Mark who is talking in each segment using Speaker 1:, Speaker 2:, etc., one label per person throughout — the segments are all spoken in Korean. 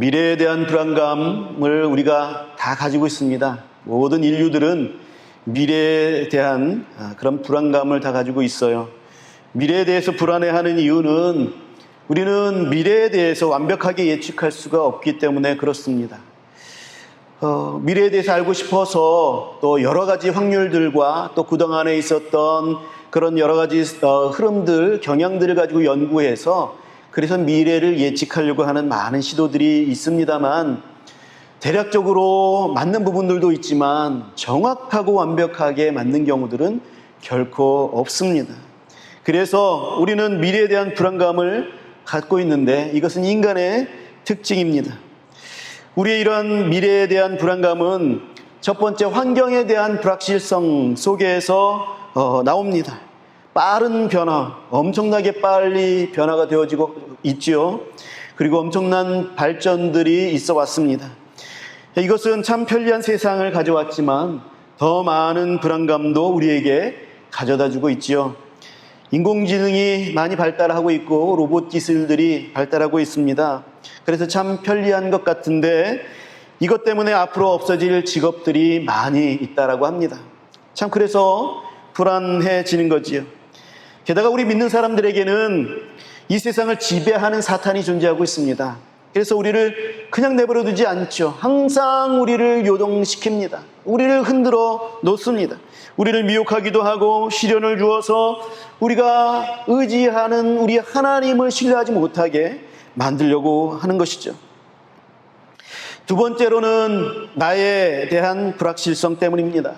Speaker 1: 미래에 대한 불안감을 우리가 다 가지고 있습니다. 모든 인류들은 미래에 대한 그런 불안감을 다 가지고 있어요. 미래에 대해서 불안해하는 이유는 우리는 미래에 대해서 완벽하게 예측할 수가 없기 때문에 그렇습니다. 미래에 대해서 알고 싶어서 또 여러 가지 확률들과 또 그동안에 있었던 그런 여러 가지 흐름들, 경향들을 가지고 연구해서 그래서 미래를 예측하려고 하는 많은 시도들이 있습니다만 대략적으로 맞는 부분들도 있지만 정확하고 완벽하게 맞는 경우들은 결코 없습니다. 그래서 우리는 미래에 대한 불안감을 갖고 있는데 이것은 인간의 특징입니다. 우리의 이러한 미래에 대한 불안감은 첫 번째 환경에 대한 불확실성 속에서 나옵니다. 빠른 변화, 엄청나게 빨리 변화가 되어지고 있죠. 그리고 엄청난 발전들이 있어 왔습니다. 이것은 참 편리한 세상을 가져왔지만 더 많은 불안감도 우리에게 가져다 주고 있지요. 인공지능이 많이 발달하고 있고 로봇 기술들이 발달하고 있습니다. 그래서 참 편리한 것 같은데 이것 때문에 앞으로 없어질 직업들이 많이 있다라고 합니다. 참 그래서 불안해지는 거지요. 게다가 우리 믿는 사람들에게는 이 세상을 지배하는 사탄이 존재하고 있습니다. 그래서 우리를 그냥 내버려 두지 않죠. 항상 우리를 요동시킵니다. 우리를 흔들어 놓습니다. 우리를 미혹하기도 하고 시련을 주어서 우리가 의지하는 우리 하나님을 신뢰하지 못하게 만들려고 하는 것이죠. 두 번째로는 나에 대한 불확실성 때문입니다.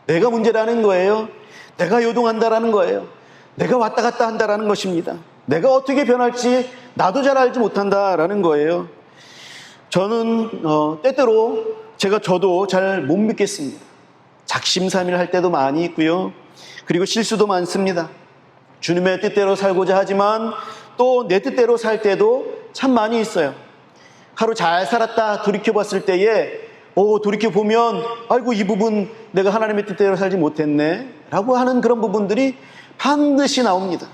Speaker 1: 내가 문제라는 거예요. 내가 요동한다라는 거예요. 내가 왔다 갔다 한다라는 것입니다. 내가 어떻게 변할지 나도 잘 알지 못한다라는 거예요. 저는 때때로 저도 잘 못 믿겠습니다. 작심삼일 할 때도 많이 있고요. 그리고 실수도 많습니다. 주님의 뜻대로 살고자 하지만 또 내 뜻대로 살 때도 참 많이 있어요. 하루 잘 살았다 돌이켜봤을 때에 돌이켜보면 아이고 이 부분 내가 하나님의 뜻대로 살지 못했네 라고 하는 그런 부분들이 반드시 나옵니다.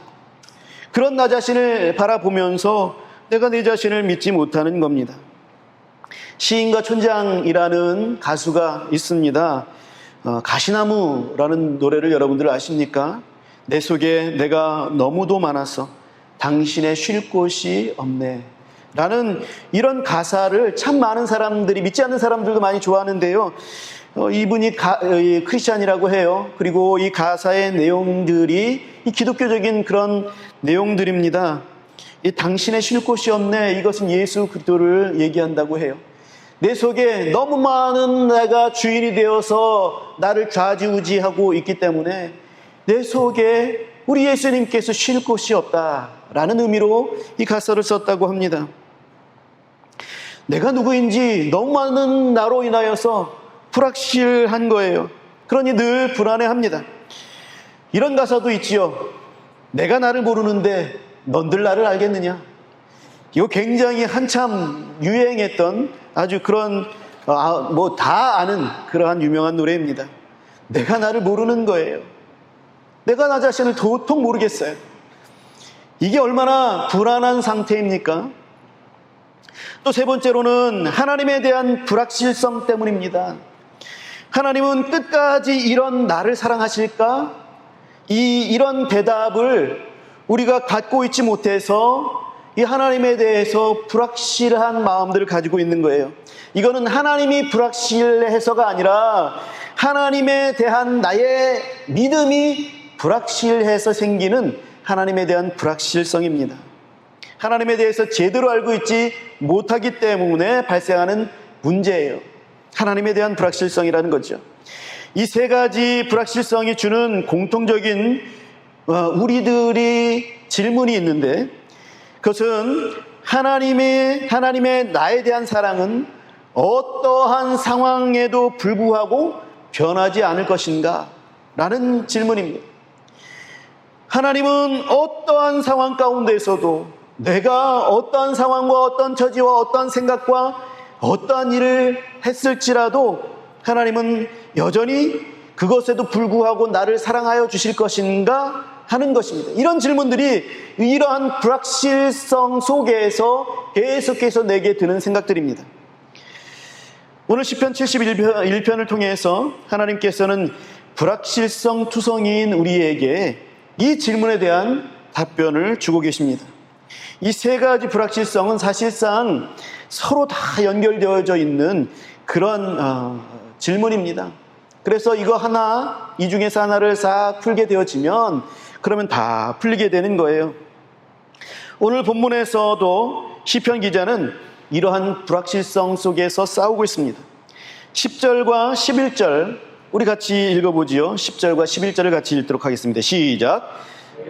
Speaker 1: 그런 나 자신을 바라보면서 내가 내 자신을 믿지 못하는 겁니다. 시인과 촌장이라는 가수가 있습니다. 가시나무라는 노래를 여러분들 아십니까? 내 속에 내가 너무도 많아서 당신의 쉴 곳이 없네 라는 이런 가사를 참 많은 사람들이, 믿지 않는 사람들도 많이 좋아하는데요. 이분이 크리스찬이라고 해요. 그리고 이 가사의 내용들이 이 기독교적인 그런 내용들입니다. 이 당신의 쉴 곳이 없네, 이것은 예수 그리스도를 얘기한다고 해요. 내 속에 너무 많은 내가 주인이 되어서 나를 좌지우지하고 있기 때문에 내 속에 우리 예수님께서 쉴 곳이 없다라는 의미로 이 가사를 썼다고 합니다. 내가 누구인지 너무 많은 나로 인하여서 불확실한 거예요. 그러니 늘 불안해합니다. 이런 가사도 있지요. 내가 나를 모르는데 넌들 나를 알겠느냐. 이거 굉장히 한참 유행했던 아주 그런 다 아는 그러한 유명한 노래입니다. 내가 나를 모르는 거예요. 내가 나 자신을 도통 모르겠어요. 이게 얼마나 불안한 상태입니까? 또 세 번째로는 하나님에 대한 불확실성 때문입니다. 하나님은 끝까지 이런 나를 사랑하실까? 이런 대답을 우리가 갖고 있지 못해서 이 하나님에 대해서 불확실한 마음들을 가지고 있는 거예요. 이거는 하나님이 불확실해서가 아니라 하나님에 대한 나의 믿음이 불확실해서 생기는 하나님에 대한 불확실성입니다. 하나님에 대해서 제대로 알고 있지 못하기 때문에 발생하는 문제예요. 하나님에 대한 불확실성이라는 거죠. 이 세 가지 불확실성이 주는 공통적인 우리들이 질문이 있는데, 그것은 하나님의 나에 대한 사랑은 어떠한 상황에도 불구하고 변하지 않을 것인가? 라는 질문입니다. 하나님은 어떠한 상황 가운데서도 내가 어떠한 상황과 어떤 처지와 어떠한 생각과 어떠한 일을 했을지라도 하나님은 여전히 그것에도 불구하고 나를 사랑하여 주실 것인가 하는 것입니다. 이런 질문들이 이러한 불확실성 속에서 계속해서 내게 드는 생각들입니다. 오늘 시편 71편을 통해서 하나님께서는 불확실성 투성이인 우리에게 이 질문에 대한 답변을 주고 계십니다. 이 세 가지 불확실성은 사실상 서로 다 연결되어져 있는 그런 질문입니다. 그래서 이거 하나, 이 중에서 하나를 싹 풀게 되어지면 그러면 다 풀리게 되는 거예요. 오늘 본문에서도 시편 기자는 이러한 불확실성 속에서 싸우고 있습니다. 10절과 11절 우리 같이 읽어보지요. 10절과 11절을 같이 읽도록 하겠습니다. 시작.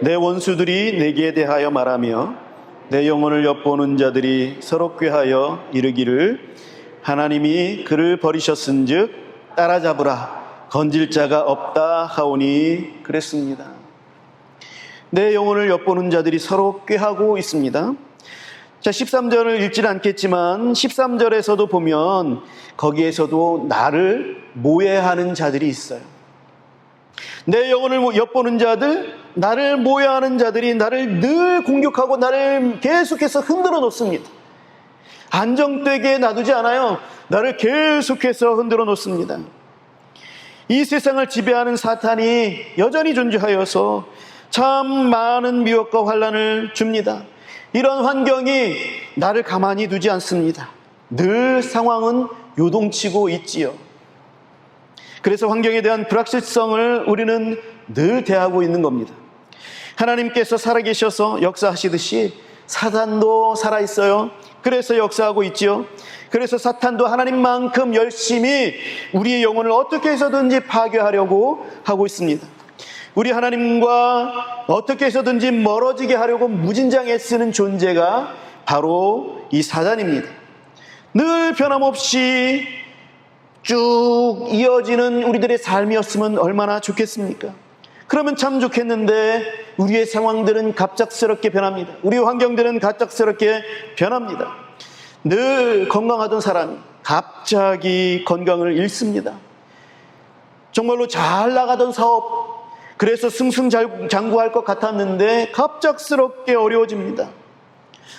Speaker 1: 내 원수들이 내게 대하여 말하며 내 영혼을 엿보는 자들이 서로 꾀하여 이르기를 하나님이 그를 버리셨은즉 따라잡으라 건질 자가 없다 하오니 그랬습니다. 내 영혼을 엿보는 자들이 서로 꾀하고 있습니다. 자, 13절을 읽지는 않겠지만 13절에서도 보면 거기에서도 나를 모해하는 자들이 있어요. 내 영혼을 엿보는 자들, 나를 모해하는 자들이 나를 늘 공격하고 나를 계속해서 흔들어 놓습니다. 안정되게 놔두지 않아요. 나를 계속해서 흔들어 놓습니다. 이 세상을 지배하는 사탄이 여전히 존재하여서 참 많은 미혹과 환난을 줍니다. 이런 환경이 나를 가만히 두지 않습니다. 늘 상황은 요동치고 있지요. 그래서 환경에 대한 불확실성을 우리는 늘 대하고 있는 겁니다. 하나님께서 살아계셔서 역사하시듯이 사탄도 살아있어요. 그래서 역사하고 있지요. 그래서 사탄도 하나님만큼 열심히 우리의 영혼을 어떻게 해서든지 파괴하려고 하고 있습니다. 우리 하나님과 어떻게 해서든지 멀어지게 하려고 무진장에 쓰는 존재가 바로 이 사단입니다. 늘 변함없이 쭉 이어지는 우리들의 삶이었으면 얼마나 좋겠습니까? 그러면 참 좋겠는데 우리의 상황들은 갑작스럽게 변합니다. 우리의 환경들은 갑작스럽게 변합니다. 늘 건강하던 사람이 갑자기 건강을 잃습니다. 정말로 잘 나가던 사업, 그래서 승승장구할 것 같았는데 갑작스럽게 어려워집니다.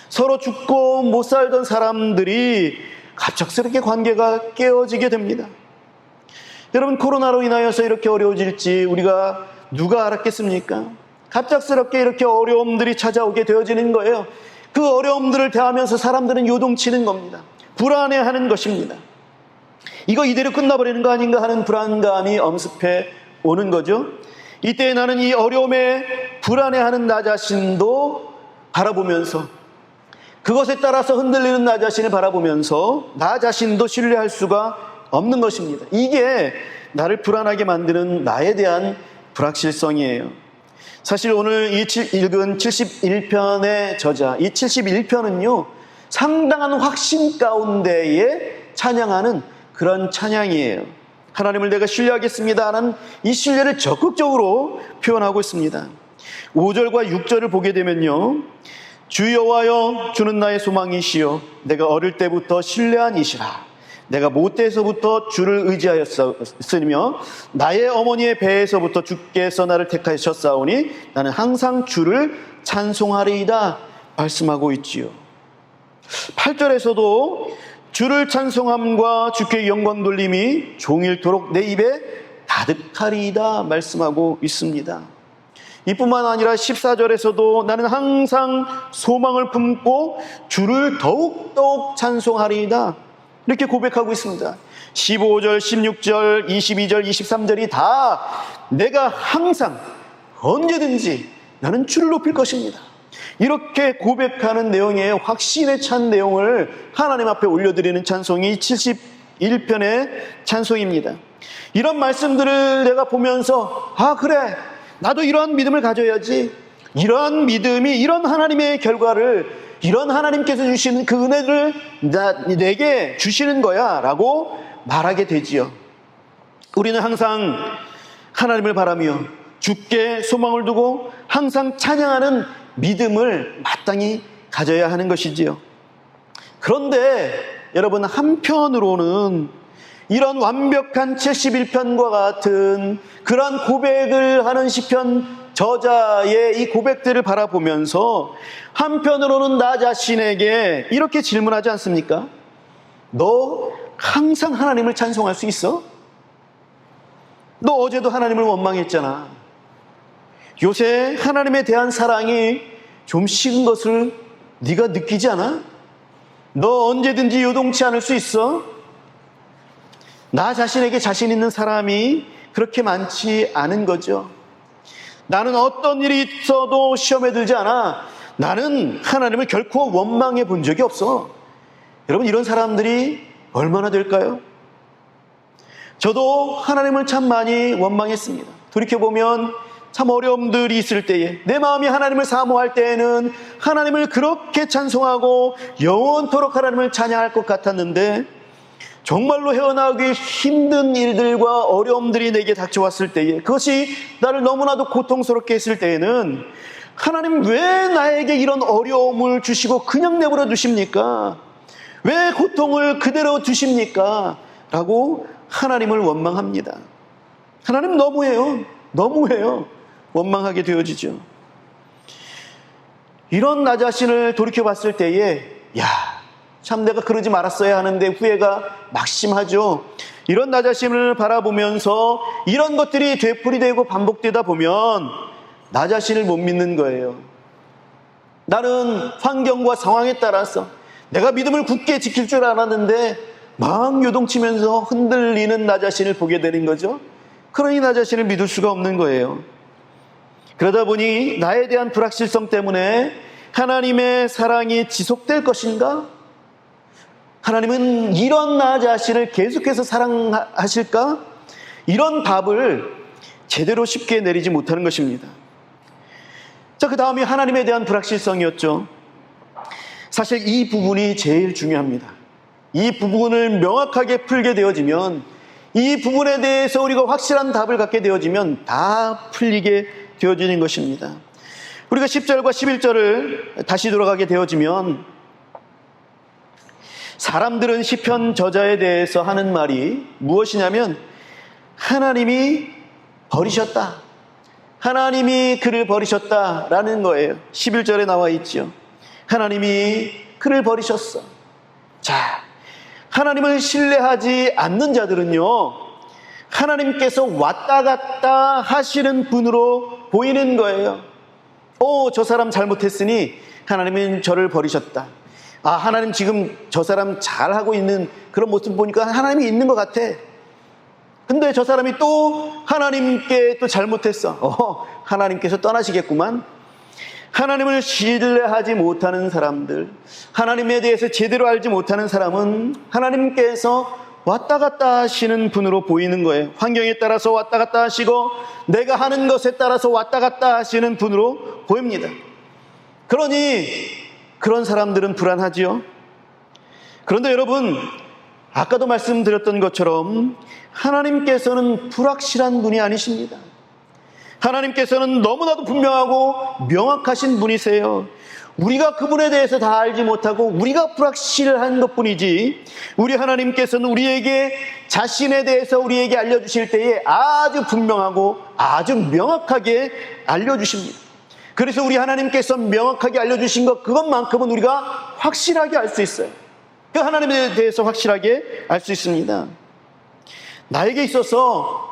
Speaker 1: 서로 죽고 못 살던 사람들이 갑작스럽게 관계가 깨어지게 됩니다. 여러분, 코로나로 인하여서 이렇게 어려워질지 우리가 누가 알았겠습니까? 갑작스럽게 이렇게 어려움들이 찾아오게 되어지는 거예요. 그 어려움들을 대하면서 사람들은 요동치는 겁니다. 불안해하는 것입니다. 이거 이대로 끝나버리는 거 아닌가 하는 불안감이 엄습해 오는 거죠. 이때 나는 이 어려움에 불안해하는 나 자신도 바라보면서, 그것에 따라서 흔들리는 나 자신을 바라보면서 나 자신도 신뢰할 수가 없는 것입니다. 이게 나를 불안하게 만드는 나에 대한 불확실성이에요. 사실 오늘 읽은 71편의 저자, 이 71편은요 상당한 확신 가운데에 찬양하는 그런 찬양이에요. 하나님을 내가 신뢰하겠습니다라는 이 신뢰를 적극적으로 표현하고 있습니다. 5절과 6절을 보게 되면요, 주 여호와여, 주는 나의 소망이시요 내가 어릴 때부터 신뢰한 이시라. 내가 모태에서부터 주를 의지하였으며 나의 어머니의 배에서부터 주께서 나를 택하셨사오니 나는 항상 주를 찬송하리이다 말씀하고 있지요. 8절에서도 주를 찬송함과 주께 영광 돌림이 종일토록 내 입에 가득하리이다 말씀하고 있습니다. 이뿐만 아니라 14절에서도 나는 항상 소망을 품고 주를 더욱더욱 찬송하리이다 이렇게 고백하고 있습니다. 15절, 16절, 22절, 23절이 다 내가 항상 언제든지 나는 주를 높일 것입니다. 이렇게 고백하는 내용의 확신에 찬 내용을 하나님 앞에 올려드리는 찬송이 71편의 찬송입니다. 이런 말씀들을 내가 보면서 그래, 나도 이러한 믿음을 가져야지. 이러한 믿음이 이런 하나님의 결과를, 이런 하나님께서 주시는 그 은혜를 내게 주시는 거야 라고 말하게 되지요. 우리는 항상 하나님을 바라며 주께 소망을 두고 항상 찬양하는 믿음을 마땅히 가져야 하는 것이지요. 그런데 여러분, 한편으로는 이런 완벽한 71편과 같은 그러한 고백을 하는 시편 저자의 이 고백들을 바라보면서 한편으로는 나 자신에게 이렇게 질문하지 않습니까? 너 항상 하나님을 찬송할 수 있어? 너 어제도 하나님을 원망했잖아. 요새 하나님에 대한 사랑이 좀 식은 것을 네가 느끼지 않아? 너 언제든지 요동치 않을 수 있어? 나 자신에게 자신 있는 사람이 그렇게 많지 않은 거죠. 나는 어떤 일이 있어도 시험에 들지 않아. 나는 하나님을 결코 원망해 본 적이 없어. 여러분, 이런 사람들이 얼마나 될까요? 저도 하나님을 참 많이 원망했습니다. 돌이켜보면 참 어려움들이 있을 때에, 내 마음이 하나님을 사모할 때에는 하나님을 그렇게 찬송하고 영원토록 하나님을 찬양할 것 같았는데, 정말로 헤어나오기 힘든 일들과 어려움들이 내게 닥쳐왔을 때에, 그것이 나를 너무나도 고통스럽게 했을 때에는 하나님 왜 나에게 이런 어려움을 주시고 그냥 내버려 두십니까? 왜 고통을 그대로 두십니까? 라고 하나님을 원망합니다. 하나님 너무해요. 원망하게 되어지죠. 이런 나 자신을 돌이켜봤을 때에, 참 내가 그러지 말았어야 하는데 후회가 막심하죠. 이런 나 자신을 바라보면서 이런 것들이 되풀이되고 반복되다 보면 나 자신을 못 믿는 거예요. 나는 환경과 상황에 따라서 내가 믿음을 굳게 지킬 줄 알았는데 막 요동치면서 흔들리는 나 자신을 보게 되는 거죠. 그러니 나 자신을 믿을 수가 없는 거예요. 그러다 보니 나에 대한 불확실성 때문에 하나님의 사랑이 지속될 것인가? 하나님은 이런 나 자신을 계속해서 사랑하실까? 이런 답을 제대로 쉽게 내리지 못하는 것입니다. 자, 그 다음이 하나님에 대한 불확실성이었죠. 사실 이 부분이 제일 중요합니다. 이 부분을 명확하게 풀게 되어지면, 이 부분에 대해서 우리가 확실한 답을 갖게 되어지면 다 풀리게 되어지는 것입니다. 우리가 10절과 11절을 다시 돌아가게 되어지면, 사람들은 시편 저자에 대해서 하는 말이 무엇이냐면, 하나님이 버리셨다, 하나님이 그를 버리셨다라는 거예요. 11절에 나와 있죠. 하나님이 그를 버리셨어. 자, 하나님을 신뢰하지 않는 자들은요, 하나님께서 왔다 갔다 하시는 분으로 보이는 거예요. 저 사람 잘못했으니 하나님은 저를 버리셨다. 하나님 지금 저 사람 잘하고 있는 그런 모습 보니까 하나님이 있는 것 같아. 근데 저 사람이 또 하나님께 또 잘못했어. 하나님께서 떠나시겠구만. 하나님을 신뢰하지 못하는 사람들, 하나님에 대해서 제대로 알지 못하는 사람은 하나님께서 왔다 갔다 하시는 분으로 보이는 거예요. 환경에 따라서 왔다 갔다 하시고 내가 하는 것에 따라서 왔다 갔다 하시는 분으로 보입니다. 그러니 그런 사람들은 불안하지요. 그런데 여러분, 아까도 말씀드렸던 것처럼 하나님께서는 불확실한 분이 아니십니다. 하나님께서는 너무나도 분명하고 명확하신 분이세요. 우리가 그분에 대해서 다 알지 못하고 우리가 불확실한 것뿐이지, 우리 하나님께서는 우리에게 자신에 대해서 우리에게 알려주실 때에 아주 분명하고 아주 명확하게 알려주십니다. 그래서 우리 하나님께서 명확하게 알려주신 것, 그것만큼은 우리가 확실하게 알 수 있어요. 그 하나님에 대해서 확실하게 알 수 있습니다. 나에게 있어서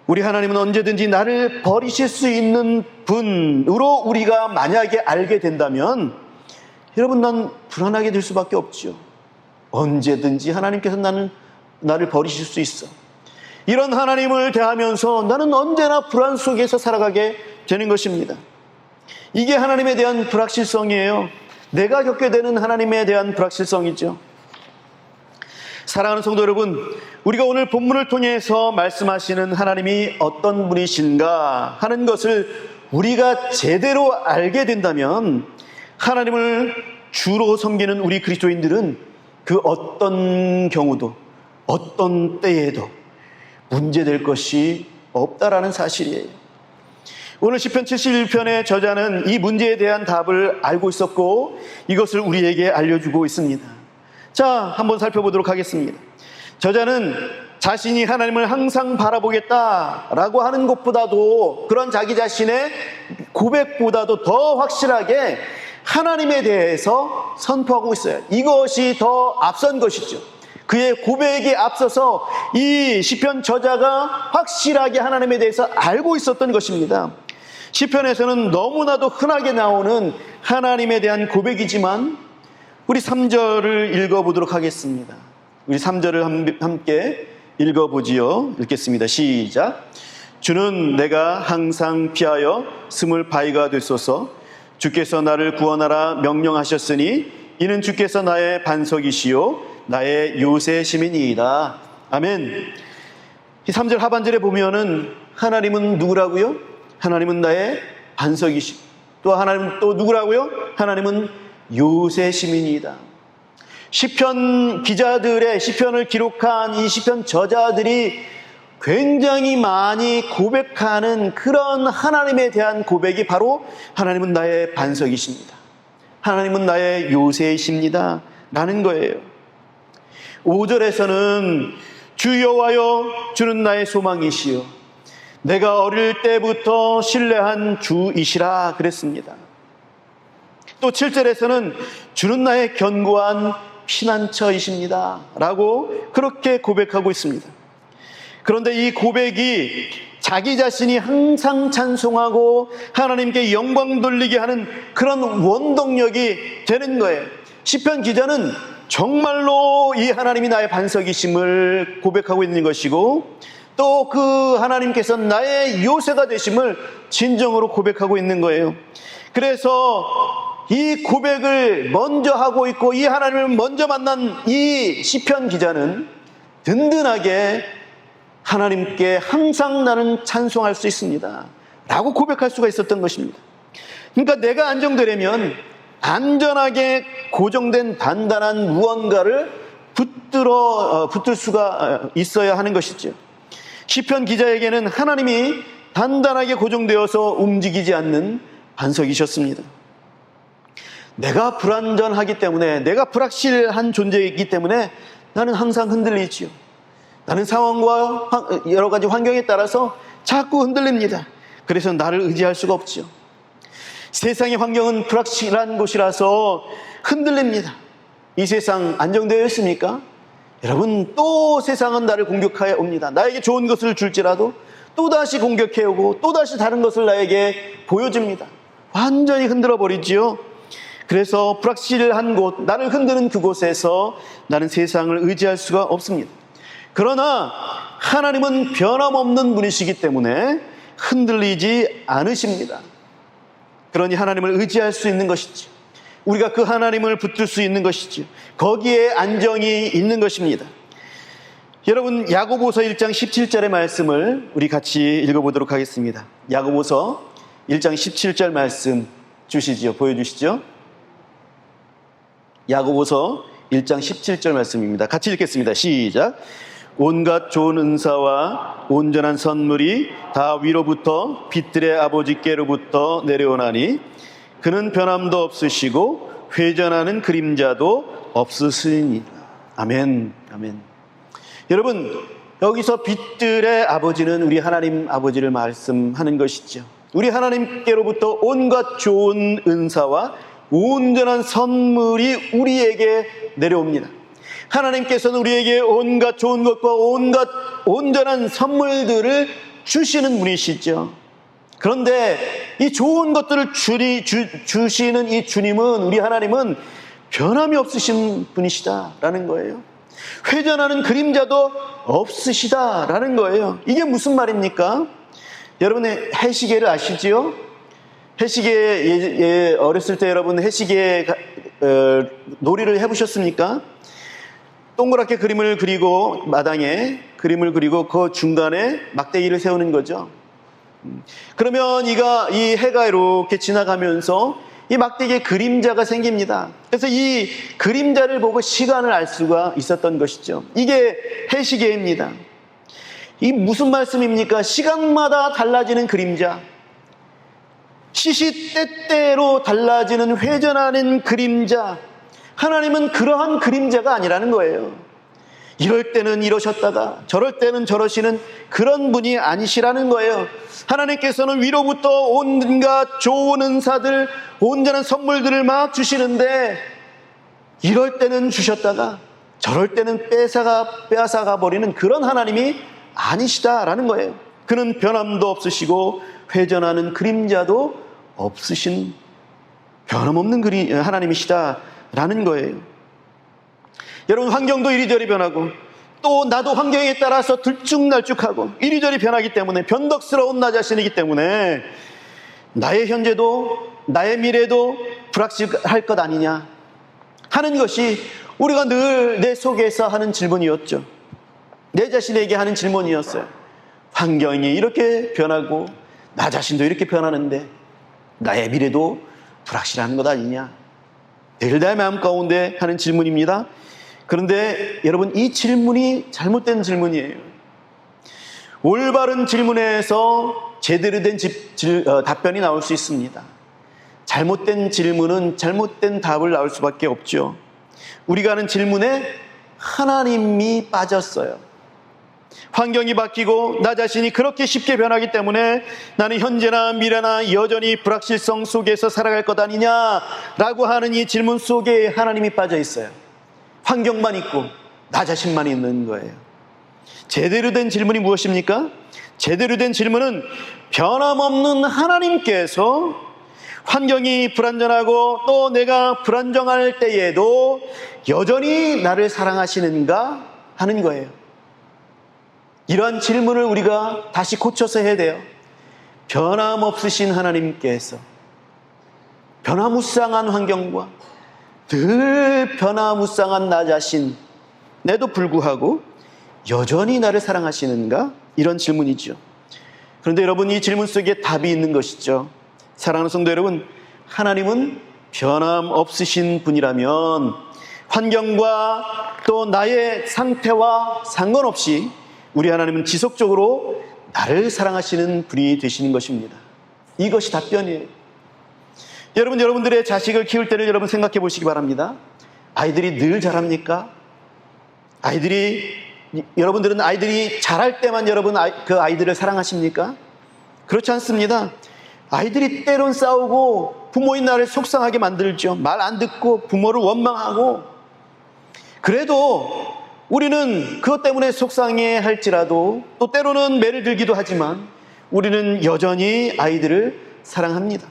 Speaker 1: 우리 하나님은 언제든지 나를 버리실 수 있는 분으로 우리가 만약에 알게 된다면, 여러분, 난 불안하게 될 수밖에 없죠. 언제든지 하나님께서 나를 버리실 수 있어. 이런 하나님을 대하면서 나는 언제나 불안 속에서 살아가게 되는 것입니다. 이게 하나님에 대한 불확실성이에요. 내가 겪게 되는 하나님에 대한 불확실성이죠. 사랑하는 성도 여러분, 우리가 오늘 본문을 통해서 말씀하시는 하나님이 어떤 분이신가 하는 것을 우리가 제대로 알게 된다면, 하나님을 주로 섬기는 우리 그리스도인들은 그 어떤 경우도 어떤 때에도 문제될 것이 없다라는 사실이에요. 오늘 시편 71편의 저자는 이 문제에 대한 답을 알고 있었고 이것을 우리에게 알려주고 있습니다. 자, 한번 살펴보도록 하겠습니다. 저자는 자신이 하나님을 항상 바라보겠다라고 하는 것보다도, 그런 자기 자신의 고백보다도 더 확실하게 하나님에 대해서 선포하고 있어요. 이것이 더 앞선 것이죠. 그의 고백에 앞서서 이 시편 저자가 확실하게 하나님에 대해서 알고 있었던 것입니다. 시편에서는 너무나도 흔하게 나오는 하나님에 대한 고백이지만, 우리 3절을 읽어보도록 하겠습니다. 우리 3절을 함께 읽어보지요. 읽겠습니다. 시작. 주는 내가 항상 피하여 숨을 바위가 됐소서. 주께서 나를 구원하라 명령하셨으니 이는 주께서 나의 반석이시요 나의 요새심이니이다. 아멘. 이 3절 하반절에 보면은 하나님은 누구라고요? 하나님은 나의 반석이시고, 또 하나님은 또 누구라고요? 하나님은 요새심이니이다. 시편 기자들의, 시편을 기록한 이 시편 저자들이 굉장히 많이 고백하는 그런 하나님에 대한 고백이 바로 하나님은 나의 반석이십니다, 하나님은 나의 요새이십니다 라는 거예요. 5절에서는 주 여호와여 주는 나의 소망이시요 내가 어릴 때부터 신뢰한 주이시라 그랬습니다. 또 7절에서는 주는 나의 견고한 피난처이십니다 라고 그렇게 고백하고 있습니다. 그런데 이 고백이 자기 자신이 항상 찬송하고 하나님께 영광 돌리게 하는 그런 원동력이 되는 거예요. 시편 기자는 정말로 이 하나님이 나의 반석이심을 고백하고 있는 것이고, 또 그 하나님께서 나의 요새가 되심을 진정으로 고백하고 있는 거예요. 그래서 이 고백을 먼저 하고 있고 이 하나님을 먼저 만난 이 시편 기자는 든든하게 하나님께 항상 나는 찬송할 수 있습니다 라고 고백할 수가 있었던 것입니다. 그러니까 내가 안정되려면 안전하게 고정된 단단한 무언가를 붙들 수가 있어야 하는 것이죠. 시편 기자에게는 하나님이 단단하게 고정되어서 움직이지 않는 반석이셨습니다. 내가 불안전하기 때문에, 내가 불확실한 존재이기 때문에 나는 항상 흔들리지요. 나는 상황과 여러 가지 환경에 따라서 자꾸 흔들립니다. 그래서 나를 의지할 수가 없죠. 세상의 환경은 불확실한 곳이라서 흔들립니다. 이 세상 안정되어 있습니까? 여러분, 또 세상은 나를 공격해 옵니다. 나에게 좋은 것을 줄지라도 또다시 공격해 오고 또다시 다른 것을 나에게 보여줍니다. 완전히 흔들어 버리지요. 그래서 불확실한 곳, 나를 흔드는 그곳에서 나는 세상을 의지할 수가 없습니다. 그러나 하나님은 변함없는 분이시기 때문에 흔들리지 않으십니다. 그러니 하나님을 의지할 수 있는 것이지, 우리가 그 하나님을 붙들 수 있는 것이지, 거기에 안정이 있는 것입니다. 여러분, 야고보서 1장 17절의 말씀을 우리 같이 읽어보도록 하겠습니다. 야고보서 1장 17절 말씀 주시지요. 보여주시죠. 야고보서 1장 17절 말씀입니다. 같이 읽겠습니다. 시작. 온갖 좋은 은사와 온전한 선물이 다 위로부터 빛들의 아버지께로부터 내려오나니 그는 변함도 없으시고 회전하는 그림자도 없으시니라. 아멘. 아멘. 여러분, 여기서 빛들의 아버지는 우리 하나님 아버지를 말씀하는 것이죠. 우리 하나님께로부터 온갖 좋은 은사와 온전한 선물이 우리에게 내려옵니다. 하나님께서는 우리에게 온갖 좋은 것과 온갖 온전한 선물들을 주시는 분이시죠. 그런데 이 좋은 것들을 주시는 이 주님은, 우리 하나님은 변함이 없으신 분이시다라는 거예요. 회전하는 그림자도 없으시다라는 거예요. 이게 무슨 말입니까? 여러분, 해시계를 아시지요? 해시계, 어렸을 때 여러분 해시계 놀이를 해보셨습니까? 동그랗게 그림을 그리고, 마당에 그림을 그리고 그 중간에 막대기를 세우는 거죠. 그러면 이 해가 이렇게 지나가면서 이 막대기에 그림자가 생깁니다. 그래서 이 그림자를 보고 시간을 알 수가 있었던 것이죠. 이게 해시계입니다. 이 무슨 말씀입니까? 시간마다 달라지는 그림자, 시시때때로 달라지는 회전하는 그림자. 하나님은 그러한 그림자가 아니라는 거예요. 이럴 때는 이러셨다가 저럴 때는 저러시는 그런 분이 아니시라는 거예요. 하나님께서는 위로부터 온갖 좋은 은사들, 온전한 선물들을 막 주시는데 이럴 때는 주셨다가 저럴 때는 빼앗아가 버리는 그런 하나님이 아니시다라는 거예요. 그는 변함도 없으시고 회전하는 그림자도 없으신 변함없는 하나님이시다라는 거예요. 여러분, 환경도 이리저리 변하고 또 나도 환경에 따라서 들쭉날쭉하고 이리저리 변하기 때문에 변덕스러운 나 자신이기 때문에 나의 현재도 나의 미래도 불확실할 것 아니냐 하는 것이 우리가 늘 내 속에서 하는 질문이었죠. 내 자신에게 하는 질문이었어요. 환경이 이렇게 변하고 나 자신도 이렇게 변하는데 나의 미래도 불확실한 것 아니냐, 늘 내 마음 가운데 하는 질문입니다. 그런데 여러분, 이 질문이 잘못된 질문이에요. 올바른 질문에서 제대로 된 답변이 나올 수 있습니다. 잘못된 질문은 잘못된 답을 나올 수밖에 없죠. 우리가 하는 질문에 하나님이 빠졌어요. 환경이 바뀌고 나 자신이 그렇게 쉽게 변하기 때문에 나는 현재나 미래나 여전히 불확실성 속에서 살아갈 것 아니냐라고 하는 이 질문 속에 하나님이 빠져 있어요. 환경만 있고 나 자신만 있는 거예요. 제대로 된 질문이 무엇입니까? 제대로 된 질문은 변함없는 하나님께서 환경이 불안전하고 또 내가 불안정할 때에도 여전히 나를 사랑하시는가 하는 거예요. 이러한 질문을 우리가 다시 고쳐서 해야 돼요. 변함없으신 하나님께서 변화무쌍한 환경과 늘 변화무쌍한 나 자신에도 불구하고 여전히 나를 사랑하시는가? 이런 질문이죠. 그런데 여러분, 이 질문 속에 답이 있는 것이죠. 사랑하는 성도 여러분, 하나님은 변함없으신 분이라면 환경과 또 나의 상태와 상관없이 우리 하나님은 지속적으로 나를 사랑하시는 분이 되시는 것입니다. 이것이 답변이에요. 여러분들의 자식을 키울 때를 여러분 생각해 보시기 바랍니다. 아이들이 늘 자랍니까? 여러분들은 아이들이 자랄 때만 그 아이들을 사랑하십니까? 그렇지 않습니다. 아이들이 때론 싸우고 부모인 나를 속상하게 만들죠. 말 안 듣고 부모를 원망하고, 그래도 우리는 그것 때문에 속상해 할지라도 또 때로는 매를 들기도 하지만 우리는 여전히 아이들을 사랑합니다.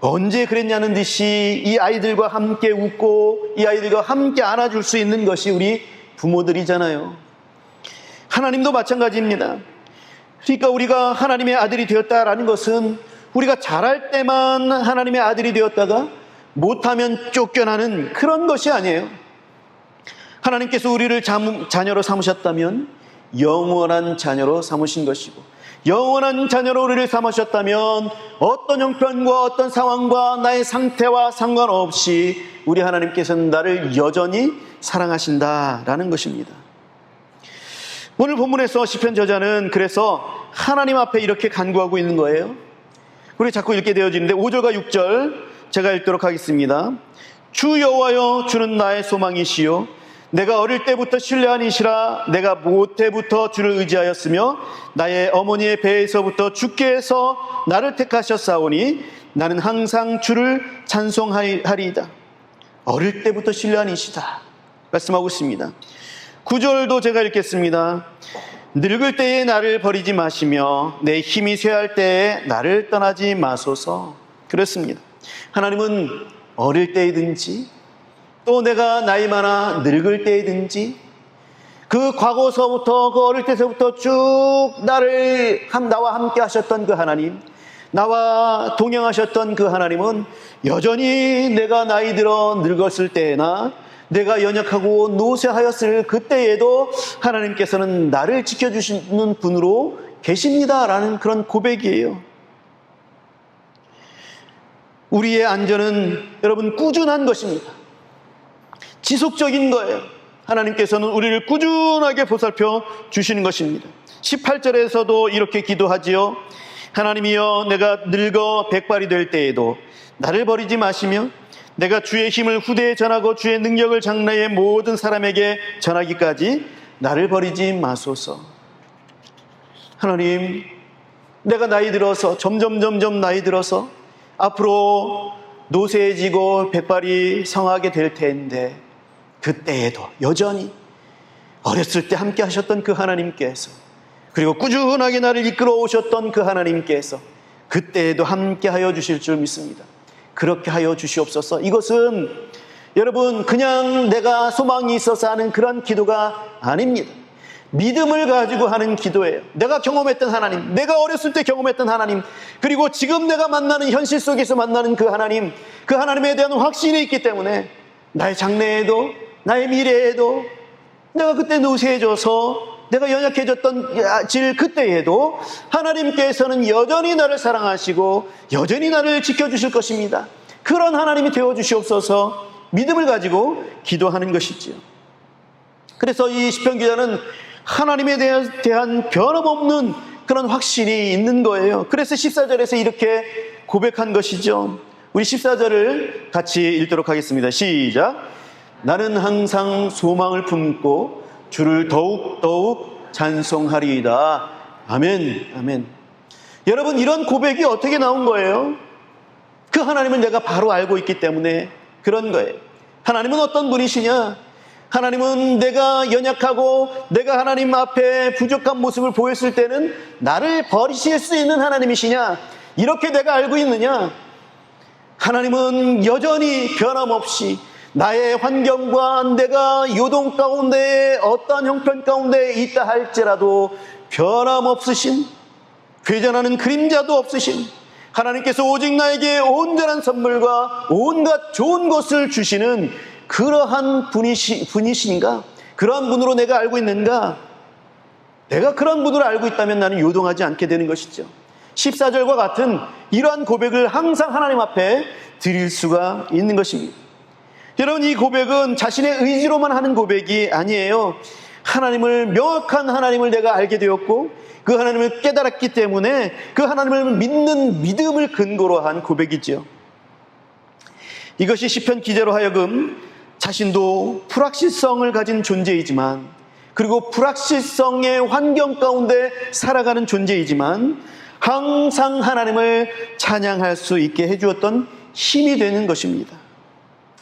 Speaker 1: 언제 그랬냐는 듯이 이 아이들과 함께 웃고 이 아이들과 함께 안아줄 수 있는 것이 우리 부모들이잖아요. 하나님도 마찬가지입니다. 그러니까 우리가 하나님의 아들이 되었다라는 것은 우리가 잘할 때만 하나님의 아들이 되었다가 못하면 쫓겨나는 그런 것이 아니에요. 하나님께서 우리를 자녀로 삼으셨다면 영원한 자녀로 삼으신 것이고, 영원한 자녀로 우리를 삼으셨다면 어떤 형편과 어떤 상황과 나의 상태와 상관없이 우리 하나님께서는 나를 여전히 사랑하신다라는 것입니다. 오늘 본문에서 시편 저자는 그래서 하나님 앞에 이렇게 간구하고 있는 거예요. 우리 자꾸 읽게 되어지는데 5절과 6절 제가 읽도록 하겠습니다. 주 여호와여, 주는 나의 소망이시요 내가 어릴 때부터 신뢰한 이시라. 내가 모태부터 주를 의지하였으며 나의 어머니의 배에서부터 주께서 나를 택하셨사오니 나는 항상 주를 찬송하리이다. 어릴 때부터 신뢰한 이시다 말씀하고 있습니다. 9절도 제가 읽겠습니다. 늙을 때에 나를 버리지 마시며 내 힘이 쇠할 때에 나를 떠나지 마소서. 그렇습니다. 하나님은 어릴 때이든지 또 내가 나이 많아 늙을 때이든지 그 과거서부터 그 어릴 때서부터 쭉 나와 함께 하셨던 그 하나님, 나와 동행하셨던 그 하나님은 여전히 내가 나이 들어 늙었을 때나 내가 연약하고 노쇠하였을 그때에도 하나님께서는 나를 지켜주시는 분으로 계십니다라는 그런 고백이에요. 우리의 안전은 여러분 꾸준한 것입니다. 지속적인 거예요. 하나님께서는 우리를 꾸준하게 보살펴 주시는 것입니다. 18절에서도 이렇게 기도하지요. 하나님이여, 내가 늙어 백발이 될 때에도 나를 버리지 마시며 내가 주의 힘을 후대에 전하고 주의 능력을 장래의 모든 사람에게 전하기까지 나를 버리지 마소서. 하나님, 내가 나이 들어서 점점 나이 들어서 앞으로 노쇠해지고 백발이 성하게 될 텐데, 그때에도 여전히 어렸을 때 함께 하셨던 그 하나님께서, 그리고 꾸준하게 나를 이끌어 오셨던 그 하나님께서 그때에도 함께 하여 주실 줄 믿습니다. 그렇게 하여 주시옵소서. 이것은 여러분 그냥 내가 소망이 있어서 하는 그런 기도가 아닙니다. 믿음을 가지고 하는 기도예요. 내가 경험했던 하나님, 내가 어렸을 때 경험했던 하나님, 그리고 지금 내가 만나는 현실 속에서 만나는 그 하나님, 그 하나님에 대한 확신이 있기 때문에 나의 장래에도 나의 미래에도 내가 그때 노쇠해져서 내가 연약해졌던 그때에도 하나님께서는 여전히 나를 사랑하시고 여전히 나를 지켜주실 것입니다. 그런 하나님이 되어주시옵소서. 믿음을 가지고 기도하는 것이지요. 그래서 이 시편 기자는 하나님에 대한 변함없는 그런 확신이 있는 거예요. 그래서 14절에서 이렇게 고백한 것이죠. 우리 14절을 같이 읽도록 하겠습니다. 시작. 나는 항상 소망을 품고 주를 더욱 찬송하리이다. 아멘, 아멘. 여러분, 이런 고백이 어떻게 나온 거예요? 그 하나님을 내가 바로 알고 있기 때문에 그런 거예요. 하나님은 어떤 분이시냐? 하나님은 내가 연약하고 내가 하나님 앞에 부족한 모습을 보였을 때는 나를 버리실 수 있는 하나님이시냐? 이렇게 내가 알고 있느냐? 하나님은 여전히 변함없이 나의 환경과 내가 요동 가운데 어떤 형편 가운데 있다 할지라도 변함없으신, 괴전하는 그림자도 없으신 하나님께서 오직 나에게 온전한 선물과 온갖 좋은 것을 주시는 그러한 분이신가? 그러한 분으로 내가 알고 있는가? 내가 그런 분으로 알고 있다면 나는 요동하지 않게 되는 것이죠. 14절과 같은 이러한 고백을 항상 하나님 앞에 드릴 수가 있는 것입니다. 여러분, 이 고백은 자신의 의지로만 하는 고백이 아니에요. 하나님을, 명확한 하나님을 내가 알게 되었고 그 하나님을 깨달았기 때문에 그 하나님을 믿는 믿음을 근거로 한 고백이죠. 이것이 시편 기자로 하여금 자신도 불확실성을 가진 존재이지만, 그리고 불확실성의 환경 가운데 살아가는 존재이지만 항상 하나님을 찬양할 수 있게 해주었던 힘이 되는 것입니다.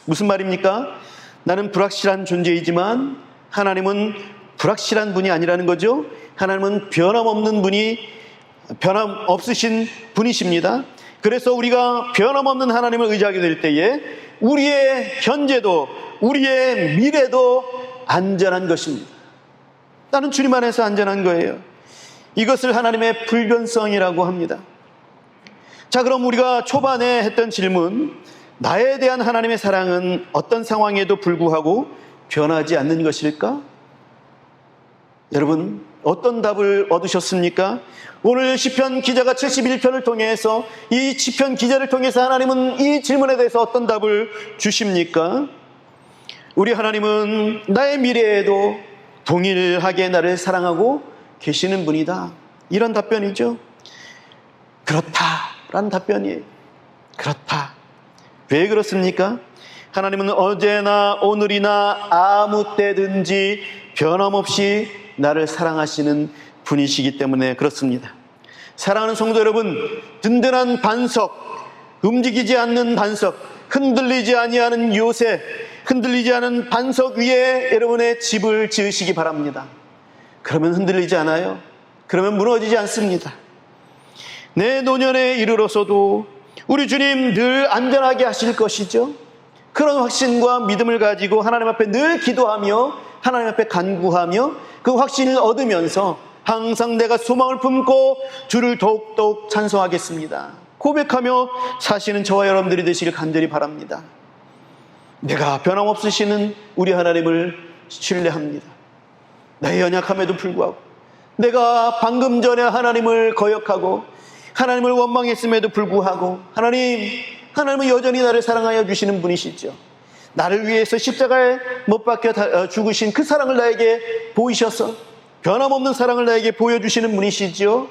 Speaker 1: 무슨 말입니까? 나는 불확실한 존재이지만 하나님은 불확실한 분이 아니라는 거죠. 하나님은 변함없으신 분이십니다. 그래서 우리가 변함없는 하나님을 의지하게 될 때에 우리의 현재도 우리의 미래도 안전한 것입니다. 나는 주님 안에서 안전한 거예요. 이것을 하나님의 불변성이라고 합니다. 자, 그럼 우리가 초반에 했던 질문, 나에 대한 하나님의 사랑은 어떤 상황에도 불구하고 변하지 않는 것일까? 여러분, 어떤 답을 얻으셨습니까? 오늘 시편 기자가 71편을 통해서, 이 시편 기자를 통해서 하나님은 이 질문에 대해서 어떤 답을 주십니까? 우리 하나님은 나의 미래에도 동일하게 나를 사랑하고 계시는 분이다. 이런 답변이죠. 그렇다라는 답변이에요. 그렇다. 왜 그렇습니까? 하나님은 어제나 오늘이나 아무 때든지 변함없이 나를 사랑하시는 분이시기 때문에 그렇습니다. 사랑하는 성도 여러분, 든든한 반석, 움직이지 않는 반석, 흔들리지 아니하는 요새, 흔들리지 않은 반석 위에 여러분의 집을 지으시기 바랍니다. 그러면 흔들리지 않아요. 그러면 무너지지 않습니다. 내 노년에 이르러서도 우리 주님 늘 안전하게 하실 것이죠. 그런 확신과 믿음을 가지고 하나님 앞에 늘 기도하며 하나님 앞에 간구하며 그 확신을 얻으면서 항상 내가 소망을 품고 주를 더욱더욱 찬송하겠습니다, 고백하며 사시는 저와 여러분들이 되시길 간절히 바랍니다. 내가 변함없으시는 우리 하나님을 신뢰합니다. 나의 연약함에도 불구하고, 내가 방금 전에 하나님을 거역하고 하나님을 원망했음에도 불구하고 하나님은 여전히 나를 사랑하여 주시는 분이시죠. 나를 위해서 십자가에 못 박혀 죽으신 그 사랑을 나에게 보이셔서 변함없는 사랑을 나에게 보여주시는 분이시죠.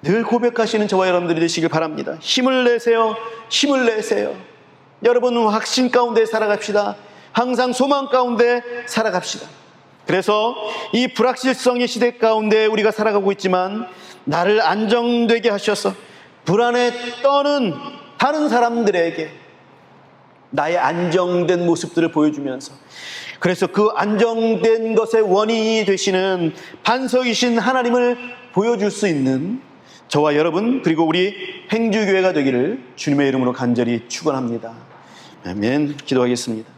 Speaker 1: 늘 고백하시는 저와 여러분들이 되시길 바랍니다. 힘을 내세요. 힘을 내세요. 여러분 확신 가운데 살아갑시다. 항상 소망 가운데 살아갑시다. 그래서 이 불확실성의 시대 가운데 우리가 살아가고 있지만 나를 안정되게 하셔서 불안에 떠는 다른 사람들에게 나의 안정된 모습들을 보여주면서, 그래서 그 안정된 것의 원인이 되시는 반석이신 하나님을 보여줄 수 있는 저와 여러분, 그리고 우리 행주교회가 되기를 주님의 이름으로 간절히 축원합니다. 아멘. 기도하겠습니다.